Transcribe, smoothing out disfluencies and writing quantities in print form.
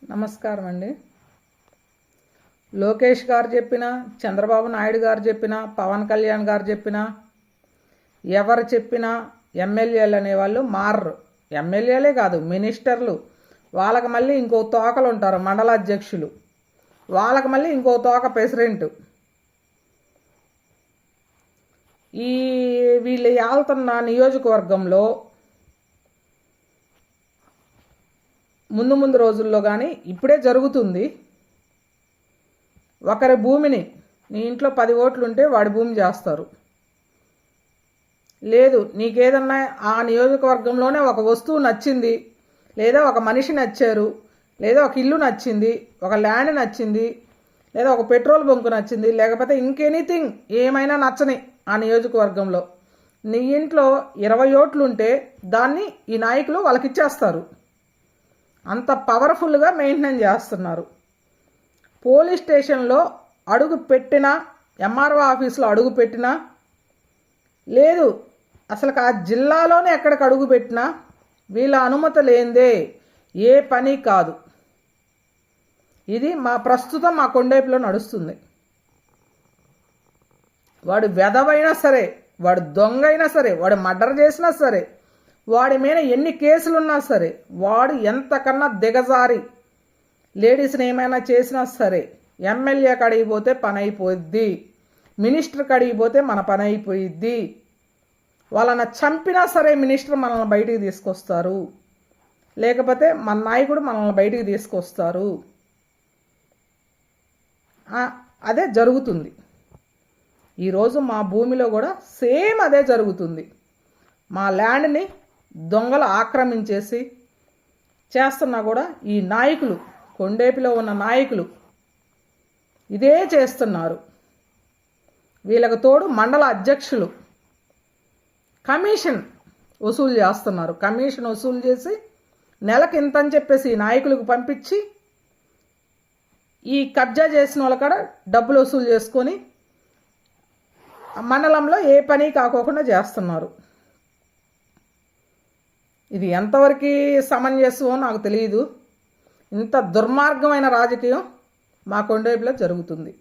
నమస్కారం అండి. లోకేష్ గారు చెప్పినా, చంద్రబాబు నాయుడు గారు చెప్పినా, పవన్ కళ్యాణ్ గారు చెప్పినా, ఎవరు చెప్పినా ఎమ్మెల్యేలు అనేవాళ్ళు మారరు. ఎమ్మెల్యేలే కాదు, మినిస్టర్లు వాళ్ళకి మళ్ళీ ఇంకో తోకలు ఉంటారు, మండల అధ్యక్షులు వాళ్ళకి మళ్ళీ ఇంకో తోక ప్రెసిడెంట్. ఈ వీళ్ళు ఏళ్తున్న నియోజకవర్గంలో ముందు రోజుల్లో కానీ ఇప్పుడే జరుగుతుంది. ఒకరి భూమిని, నీ ఇంట్లో 10 ఓట్లుంటే వాడి భూమి చేస్తారు. లేదు, నీకేదన్నా ఆ నియోజకవర్గంలోనే ఒక వస్తువు నచ్చింది, లేదా ఒక మనిషి నచ్చారు, లేదా ఒక ఇల్లు నచ్చింది, ఒక ల్యాండ్ నచ్చింది, లేదా ఒక పెట్రోల్ బంకు నచ్చింది, లేకపోతే ఇంకెనీథింగ్ ఏమైనా నచ్చని ఆ నియోజకవర్గంలో నీ ఇంట్లో 20 ఓట్లుంటే దాన్ని ఈ నాయకులు వాళ్ళకి ఇచ్చేస్తారు. అంత పవర్ఫుల్గా మెయింటైన్ చేస్తున్నారు. పోలీస్ స్టేషన్లో అడుగు పెట్టినా, ఎంఆర్ఓ ఆఫీస్లో అడుగు పెట్టినా, లేదు అసలు ఆ జిల్లాలోనే ఎక్కడికి అడుగు పెట్టినా వీళ్ళ అనుమతి లేనిదే ఏ పని కాదు. ఇది ప్రస్తుతం మా కొండేపులో నడుస్తుంది. వాడు వెధవైనా సరే, వాడు దొంగ అయినా సరే, వాడు మర్డర్ చేసినా సరే, వాడి మీద ఎన్ని కేసులున్నా సరే, వాడు ఎంతకన్నా దిగజారి లేడీస్ని ఏమైనా చేసినా సరే, ఎమ్మెల్యే కడిగిపోతే పని అయిపోయిద్ది, మినిస్టర్ కడిగిపోతే మన పని అయిపోయిద్ది. వాళ్ళని చంపినా సరే మినిస్టర్ మనల్ని బయటికి తీసుకొస్తారు, లేకపోతే మన నాయకుడు మనల్ని బయటికి తీసుకొస్తారు. అదే జరుగుతుంది. ఈరోజు మా భూమిలో కూడా సేమ్ అదే జరుగుతుంది. మా ల్యాండ్ని దొంగలు ఆక్రమించేసి చేస్తున్నా కూడా ఈ నాయకులు, కొండేపిలో ఉన్న నాయకులు ఇదే చేస్తున్నారు. వీళ్ళకు తోడు మండల అధ్యక్షులు కమిషన్ వసూలు చేస్తున్నారు. కమిషన్ వసూలు చేసి నెలకు ఇంతని చెప్పేసి ఈ నాయకులకు పంపించి ఈ కబ్జా చేసిన వాళ్ళ కాడ డబ్బులు వసూలు చేసుకొని మండలంలో ఏ పని కాకోకుండా చేస్తున్నారు. ఇది ఎంతవరకు సమంజసమో నాకు తెలియదు. ఇంత దుర్మార్గమైన రాజకీయం మా కొండేపులో జరుగుతుంది.